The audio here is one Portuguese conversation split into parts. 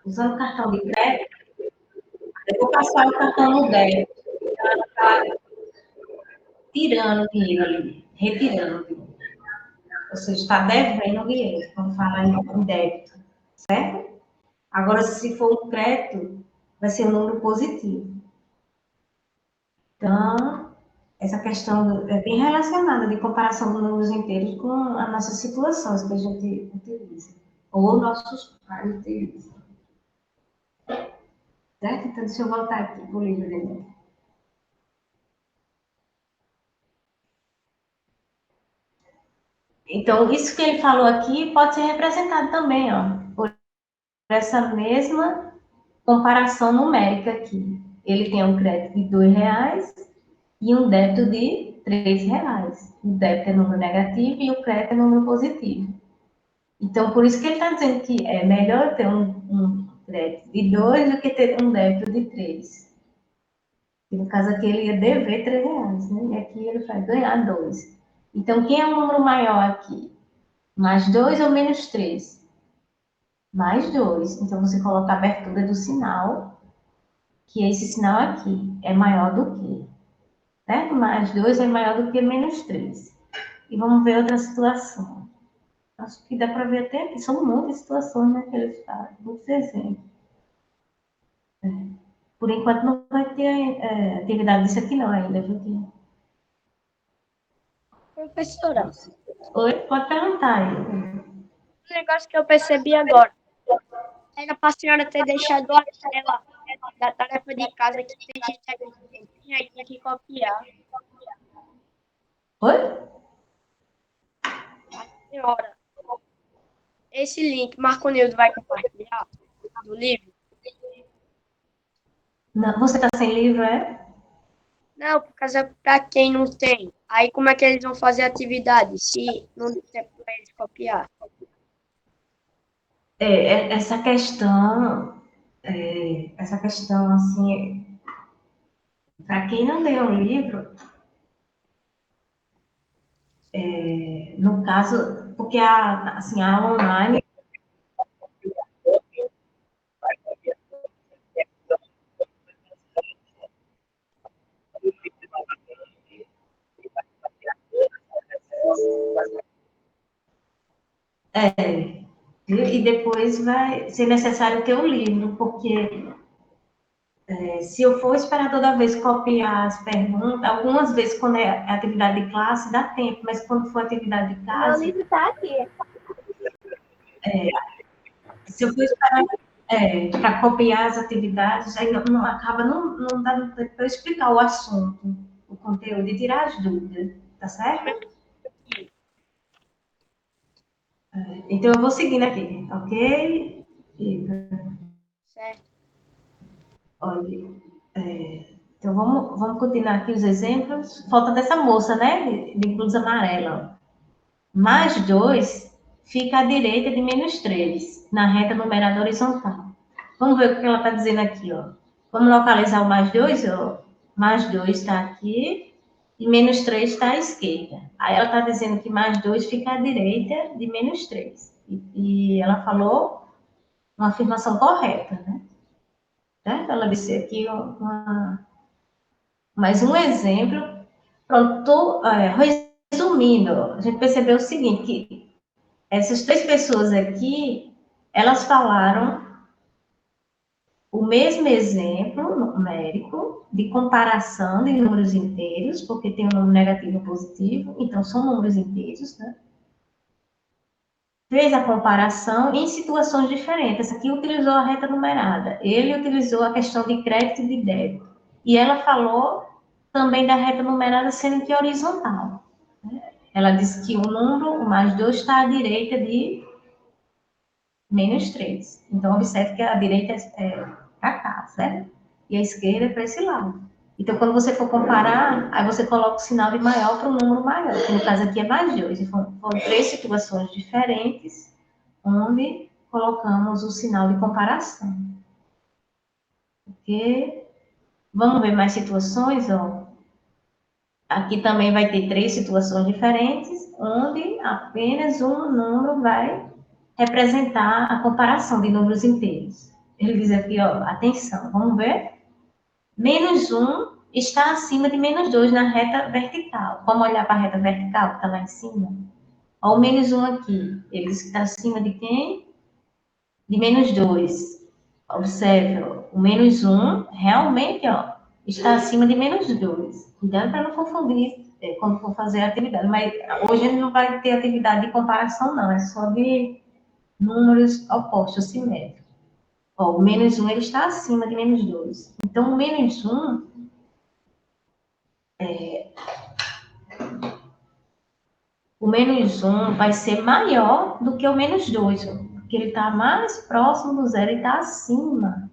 usando o cartão de crédito, eu vou passar o cartão no débito, ela está tirando o dinheiro ali, retirando o dinheiro. Ou seja, está devendo o dinheiro, quando fala em débito, certo? Agora, se for um crédito, vai ser um número positivo. Então, essa questão é bem relacionada de comparação dos números inteiros com as nossas situações que a gente utiliza, ou nossos pais utilizam. Certo? Então, deixa eu voltar aqui para o livro dele. Então, isso que ele falou aqui pode ser representado também, ó, por essa mesma comparação numérica aqui. Ele tem um crédito de R$2 e um débito de R$3. O débito é número negativo e o crédito é número positivo. Então, por isso que ele está dizendo que é melhor ter um crédito de 2 do que ter um débito de 3. E no caso aqui, ele ia dever R$3, né? E aqui ele vai ganhar 2. Então, quem é o número maior aqui? Mais 2 ou menos 3? Mais 2. Então, você coloca a abertura do sinal, que esse sinal aqui é maior do que. Certo? Mais 2 é maior do que menos 3. E vamos ver outra situação. Acho que dá para ver até aqui. São muitas situações, né, que eles falam. Muitos exemplos. Por enquanto não vai ter atividade disso aqui não ainda, viu? Professora. Oi, pode perguntar aí. Um negócio que eu percebi agora. Era para a senhora ter deixado a tela da tarefa de casa que tem gente aqui que aí tinha que copiar. Oi? A senhora. Esse link Marconildo vai compartilhar do livro? Não, você está sem livro, é? Não, por causa para quem não tem. Aí como é que eles vão fazer a atividade se não der para eles copiar? Essa questão, assim, para quem não lê o livro, no caso, porque assim, a aula online, e depois vai ser necessário ter o livro, porque se eu for esperar toda vez copiar as perguntas, algumas vezes quando é atividade de classe, dá tempo, mas quando for atividade de Meu casa, livro tá aqui. se eu for esperar para copiar as atividades, aí acaba não dando tempo para eu explicar o assunto, o conteúdo e tirar as dúvidas, tá certo? Então eu vou seguindo aqui, ok? Certo. Olha, então vamos continuar aqui os exemplos. Falta dessa moça, né? De blusa amarela. Mais 2 fica à direita de menos 3, na reta numerada horizontal. Vamos ver o que ela está dizendo aqui, ó. Vamos localizar o mais 2, ó. Mais 2 está aqui e menos 3 está à esquerda. Aí ela está dizendo que mais 2 fica à direita de menos 3. E ela falou uma afirmação correta, né? Certo? Ela disse aqui mais um exemplo. Pronto, resumindo, a gente percebeu o seguinte, que essas 3 pessoas aqui, elas falaram o mesmo exemplo numérico de comparação de números inteiros, porque tem um número negativo e positivo, então são números inteiros, né? Fez a comparação em situações diferentes. Essa aqui utilizou a reta numerada, ele utilizou a questão de crédito e de débito. E ela falou também da reta numerada sendo que horizontal. Né? Ela disse que o número, o mais 2, está à direita de menos 3. Então, observe que a direita é para cá, certo? E a esquerda é para esse lado. Então, quando você for comparar, aí você coloca o sinal de maior para o número maior, que no caso aqui é mais 2. E foram 3 situações diferentes, onde colocamos o sinal de comparação. Ok? Vamos ver mais situações, ó. Aqui também vai ter 3 situações diferentes, onde apenas um número vai representar a comparação de números inteiros. Ele diz aqui, ó, atenção, vamos ver? Menos 1 está acima de menos 2 na reta vertical. Vamos olhar para a reta vertical que está lá em cima? Ó, o menos 1 aqui. Ele diz que está acima de quem? De menos 2. Observe, ó, o menos 1 realmente ó, está acima de menos 2. Cuidado para não confundir quando for fazer a atividade. Mas hoje a gente não vai ter atividade de comparação, não. É só de números opostos, simétricos. Ó, o menos 1 ele está acima de menos 2. Então, o menos 1 vai ser maior do que o menos 2, porque ele está mais próximo do zero e está acima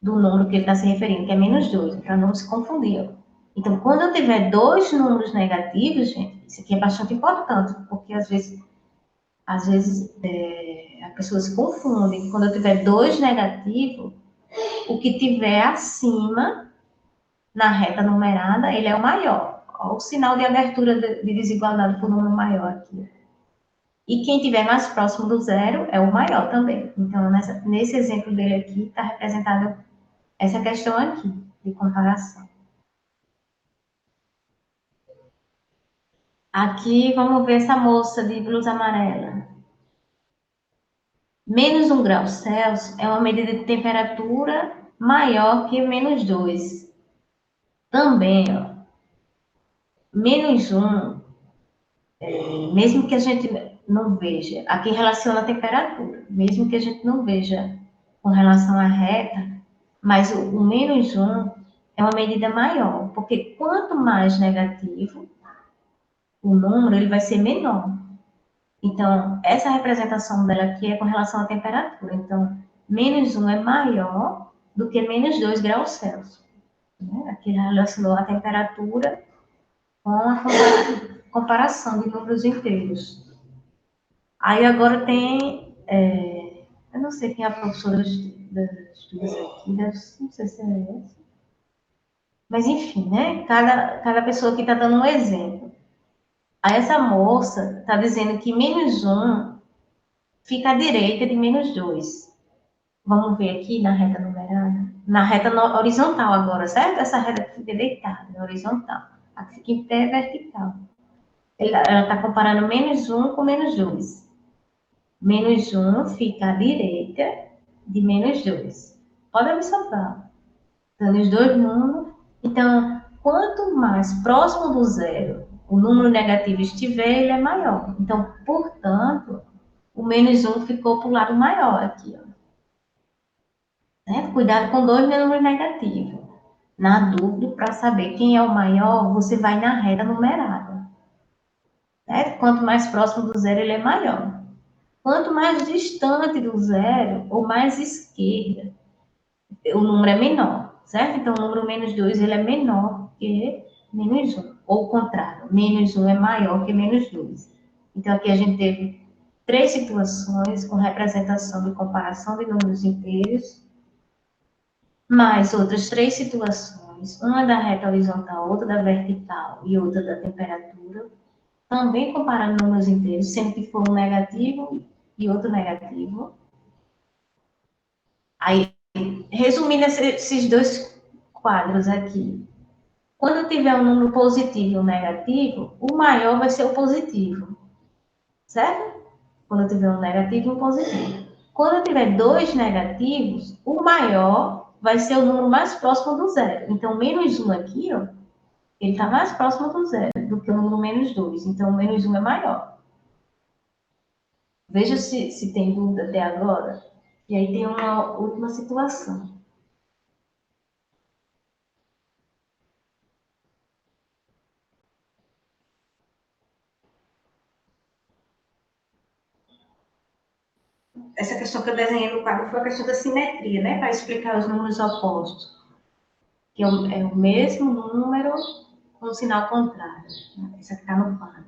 do número que ele está se referindo, que é menos 2, para não se confundir. Então, quando eu tiver dois números negativos, gente, isso aqui é bastante importante, porque às vezes as pessoas se confundem. Quando eu tiver dois negativos, o que tiver acima na reta numerada, ele é o maior. Olha o sinal de abertura de desigualdade por número maior aqui. E quem estiver mais próximo do zero é o maior também. Então, nesse exemplo dele aqui, está representado essa questão aqui, de comparação. Aqui, vamos ver essa moça de blusa amarela. Menos 1 grau Celsius é uma medida de temperatura maior que menos 2. Também, ó, menos 1, mesmo que a gente não veja, aqui relaciona a temperatura, mesmo que a gente não veja com relação à reta, mas o menos 1 é uma medida maior, porque quanto mais negativo o número, ele vai ser menor. Então, essa representação dela aqui é com relação à temperatura. Então, menos 1 é maior do que menos 2 graus Celsius. Né? Aqui relacionou a temperatura com a comparação de números inteiros. Aí agora tem, eu não sei quem é a professora das estudos aqui, não sei se é essa. Mas enfim, né? Cada pessoa aqui está dando um exemplo. Aí essa moça está dizendo que menos 1 fica à direita de menos 2. Vamos ver aqui na reta numerada. Na reta horizontal agora, certo? Essa reta que fica deitada, na horizontal. A que fica em pé é vertical. Ela está comparando menos 1 com menos 2. Menos 1 fica à direita de menos 2. Pode observar. Dando os dois números. Então, quanto mais próximo do zero o número negativo estiver, ele é maior. Então, portanto, o menos 1 ficou para o lado maior aqui. Ó. Né? Cuidado com dois números negativos. Na dúvida, para saber quem é o maior, você vai na reta numerada. Né? Quanto mais próximo do zero, ele é maior. Quanto mais distante do zero, ou mais esquerda, o número é menor, certo? Então, o número menos 2 ele é menor que menos 1. Ou o contrário, menos 1 é maior que menos 2. Então, aqui a gente teve três situações com representação de comparação de números inteiros, mais outras três situações, uma da reta horizontal, outra da vertical e outra da temperatura, também comparando números inteiros, sendo que for um negativo e outro negativo. Aí, resumindo esses dois quadros aqui, quando tiver um número positivo e um negativo, o maior vai ser o positivo, certo? Quando tiver um negativo e um positivo. Quando tiver dois negativos, o maior vai ser o número mais próximo do zero. Então, menos 1 aqui, ó, ele está mais próximo do zero do que o número menos 2. Então, o menos 1 é maior. Veja se tem dúvida até agora. E aí tem uma última situação. Essa questão que eu desenhei no quadro foi a questão da simetria, né? Para explicar os números opostos. Que é o mesmo número com o sinal contrário. Né? Essa que está no quadro.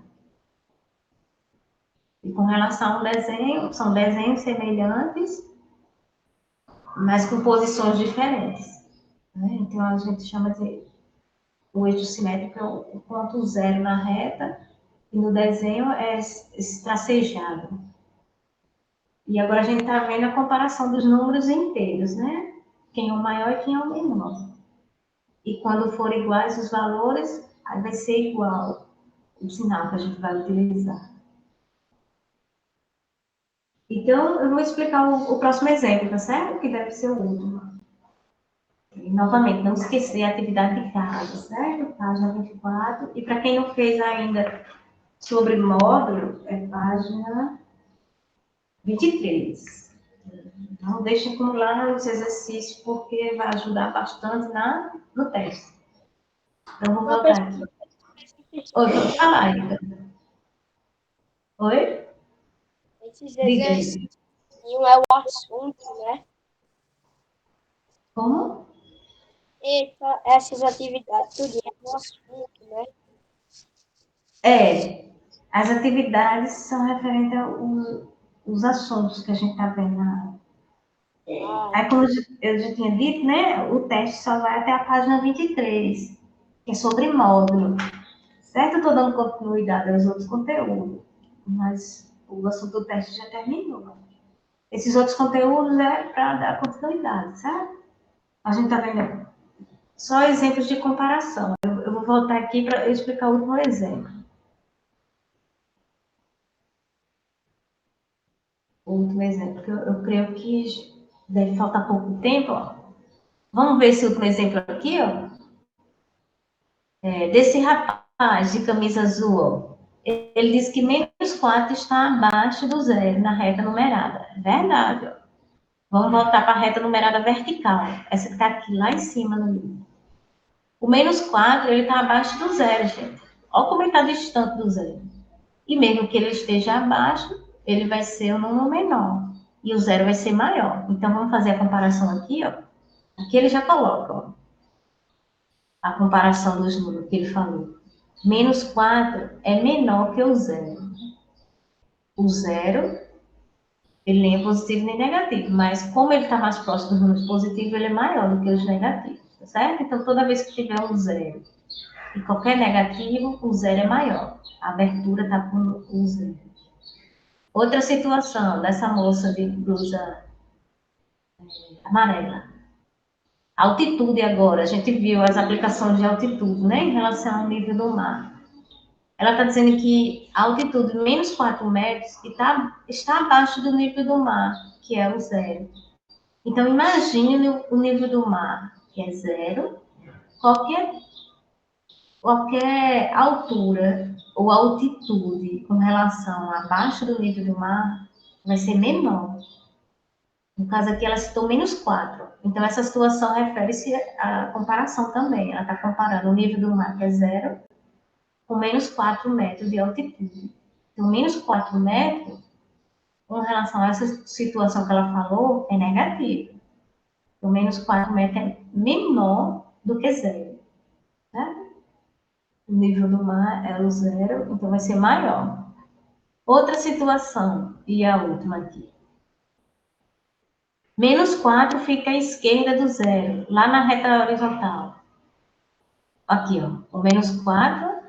E com relação ao desenho, são desenhos semelhantes, mas com posições diferentes. Né? Então, a gente chama de o eixo simétrico é o ponto zero na reta, e no desenho é esse tracejado. E agora a gente está vendo a comparação dos números inteiros, né? Quem é o maior e quem é o menor. E quando forem iguais os valores, aí vai ser igual o sinal que a gente vai utilizar. Então, eu vou explicar o próximo exemplo, tá certo? Que deve ser o último. E, novamente, não esquecer a atividade de casa, certo? Página 24. E para quem não fez ainda sobre módulo, é página 23. Não deixe acumular os exercícios, porque vai ajudar bastante no teste. Então, vou voltar aqui. Oi, pode falar ainda. Oi? Esses Diga exercícios aí. é o assunto, né? Como? Eita, essas atividades, tudo é o assunto, né? É, as atividades são referentes aos assuntos que a gente está vendo na aula. Ah, Aí, como eu já tinha dito, né, o teste só vai até a página 23, que é sobre módulo. Certo? Eu estou dando continuidade aos outros conteúdos, mas o assunto do teste já terminou. Esses outros conteúdos é para dar continuidade, certo? A gente está vendo só exemplos de comparação. Eu vou voltar aqui para explicar o último exemplo. O último exemplo, que eu creio que deve faltar pouco tempo. Ó. Vamos ver esse último exemplo aqui, ó. Desse rapaz de camisa azul, ó. Ele diz que menos 4 está abaixo do zero na reta numerada. É verdade, ó. Vamos voltar para a reta numerada vertical. Essa que está aqui lá em cima no livro. O menos 4, ele está abaixo do zero, gente. Olha como ele está distante do zero. E mesmo que ele esteja abaixo, ele vai ser um número menor. E o zero vai ser maior. Então, vamos fazer a comparação aqui, ó. Aqui ele já coloca, ó, a comparação dos números que ele falou. Menos 4 é menor que o zero. O zero, ele nem é positivo nem negativo, mas como ele está mais próximo dos números positivos, ele é maior do que os negativos, tá certo? Então, toda vez que tiver um zero e qualquer negativo, o zero é maior. A abertura está com o zero. Outra situação dessa moça de blusa amarela. Altitude agora, a gente viu as aplicações de altitude, né, em relação ao nível do mar. Ela está dizendo que a altitude menos 4 metros está abaixo do nível do mar, que é o zero. Então, imagine o nível do mar, que é zero. Qualquer altura ou altitude com relação abaixo do nível do mar vai ser menor. No caso aqui, ela citou menos 4. Então, essa situação refere-se à comparação também. Ela está comparando o nível do mar, que é zero, com menos 4 metros de altitude. Então, menos 4 metros, com relação a essa situação que ela falou, é negativo. Então, menos 4 metros é menor do que zero. Né? O nível do mar é o zero, então vai ser maior. Outra situação, e a última aqui. Menos 4 fica à esquerda do zero, lá na reta horizontal. Aqui, ó. O menos 4,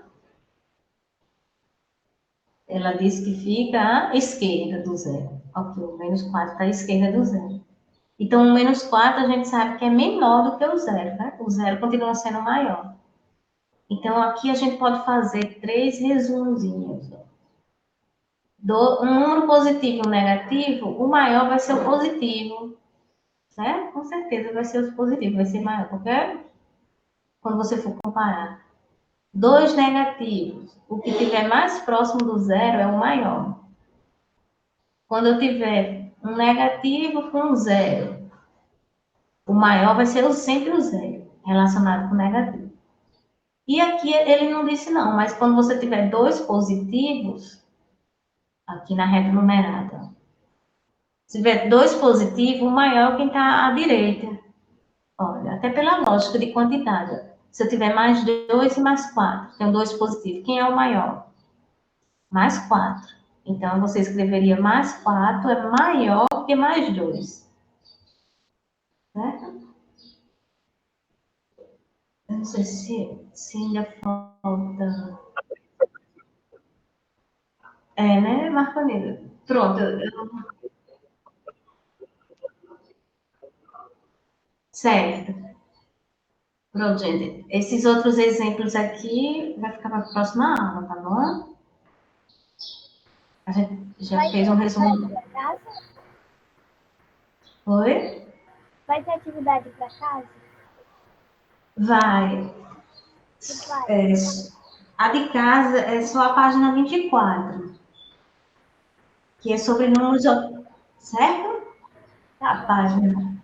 ela diz que fica à esquerda do zero. Ok, o menos 4 está à esquerda do zero. Então, o menos 4 a gente sabe que é menor do que o zero, né? O zero continua sendo maior. Então, aqui a gente pode fazer 3 resumozinhos. Um número positivo e um negativo, o maior vai ser o positivo, certo? Com certeza vai ser o positivo, vai ser maior, porque quando você for comparar. Dois negativos, o que tiver mais próximo do zero é o maior. Quando eu tiver um negativo com um zero, o maior vai ser sempre o zero, relacionado com o negativo. E aqui ele não disse não, mas quando você tiver dois positivos, aqui na reta numerada, se tiver dois positivos, o maior é quem está à direita. Olha, até pela lógica de quantidade. Se eu tiver mais 2 e mais 4, tenho dois positivos, quem é o maior? Mais 4. Então, você escreveria mais 4 é maior que mais 2. Certo? Eu não sei se ainda falta. É, né, Marconida? Pronto, Certo. Pronto, gente. Esses outros exemplos aqui vai ficar para a próxima aula, tá bom? A gente já Vai fez um ter resumo. atividade para casa? Oi? Vai ter atividade para casa? Vai. E vai. É, a de casa é só a página 24, que é sobre números, certo? Tá A bom. página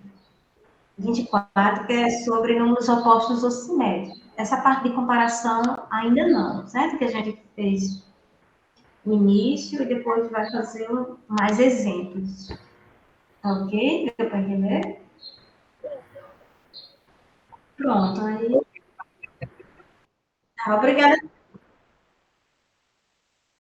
24, que é sobre números opostos ou simétricos. Essa parte de comparação ainda não, certo? Que a gente fez no início e depois vai fazer mais exemplos. Tá ok? Deu para entender? Pronto, aí. Tá, obrigada